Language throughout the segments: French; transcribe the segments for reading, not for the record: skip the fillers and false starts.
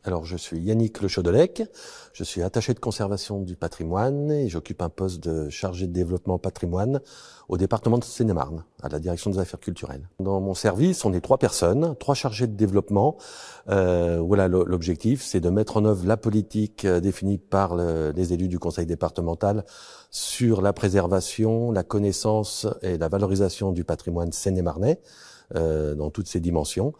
Alors, je suis Yannick Le Chaudelec, je suis attaché de conservation du patrimoine et j'occupe un poste de chargé de développement patrimoine au département de Seine-et-Marne, à la direction des affaires culturelles. Dans mon service, on est 3 personnes, 3 chargés de développement. Voilà, l'objectif, c'est de mettre en œuvre la politique définie par les élus du conseil départemental sur la préservation, la connaissance et la valorisation du patrimoine seine-et-marnais dans toutes ses dimensions.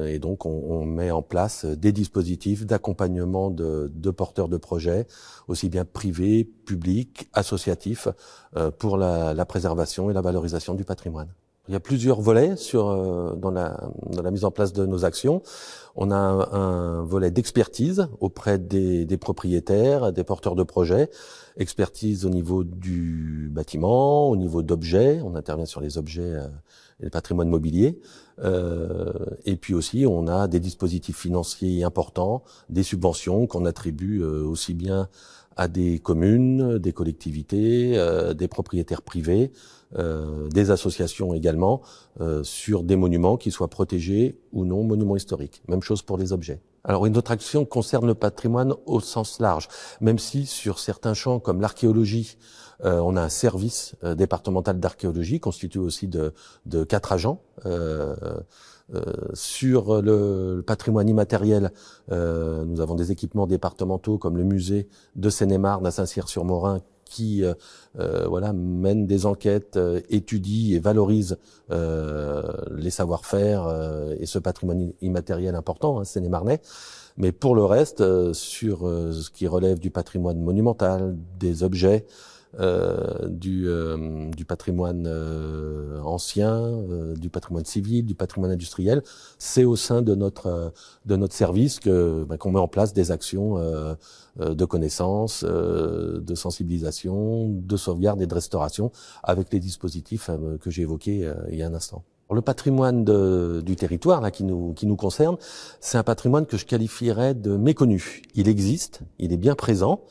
Et donc on met en place des dispositifs d'accompagnement de porteurs de projets, aussi bien privés, publics, associatifs, pour la préservation et la valorisation du patrimoine. Il y a plusieurs volets dans la mise en place de nos actions. On a un volet d'expertise auprès des propriétaires, des porteurs de projets, expertise au niveau du bâtiment, au niveau d'objets, on intervient sur les objets et le patrimoine mobilier, et puis aussi on a des dispositifs financiers importants, des subventions qu'on attribue aussi bien à des communes, des collectivités, des propriétaires privés, des associations également, sur des monuments qui soient protégés ou non monuments historiques. Même chose pour les objets. Alors une autre action concerne le patrimoine au sens large, même si sur certains champs comme l'archéologie, on a un service départemental d'archéologie constitué aussi de 4 agents. Sur le patrimoine immatériel, nous avons des équipements départementaux comme le musée de Seine-et-Marne à Saint-Cyr-sur-Morin qui voilà, mène des enquêtes, étudie et valorise les savoir-faire et ce patrimoine immatériel important, seine-et-marnais. Mais pour le reste, sur ce qui relève du patrimoine monumental, des objets, du patrimoine ancien, du patrimoine civil, du patrimoine industriel, c'est au sein de notre service qu'on met en place des actions de connaissance, de sensibilisation, de sauvegarde et de restauration avec les dispositifs que j'ai évoqués il y a un instant. Le patrimoine du territoire là qui nous concerne, c'est un patrimoine que je qualifierais de méconnu. Il existe, il est bien présent,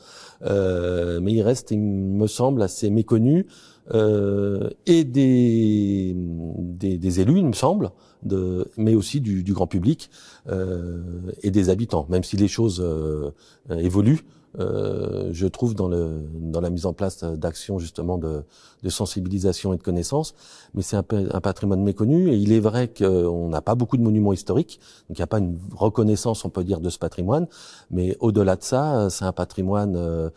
mais il reste, il me semble, assez méconnu et des élus, il me semble, mais aussi du grand public et des habitants. Même si les choses évoluent, je trouve dans la mise en place d'actions justement de sensibilisation et de connaissance, mais c'est un patrimoine méconnu et il est vrai qu'on n'a pas beaucoup de monuments historiques, donc il n'y a pas une reconnaissance, on peut dire, de ce patrimoine, mais au-delà de ça, c'est un patrimoine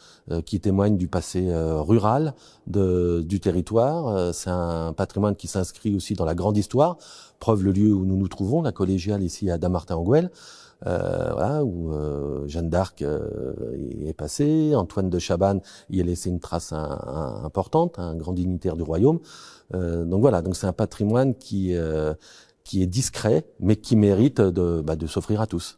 qui témoigne du passé rural du territoire, c'est un patrimoine qui s'inscrit aussi dans la grande histoire, preuve le lieu où nous nous trouvons, la collégiale ici à Dammartin-en-Goële, voilà, où Jeanne d'Arc est passée, Antoine de Chabannes y a laissé une trace importante, un grand dignitaire du royaume. Donc voilà, donc c'est un patrimoine qui est discret, mais qui mérite de s'offrir à tous.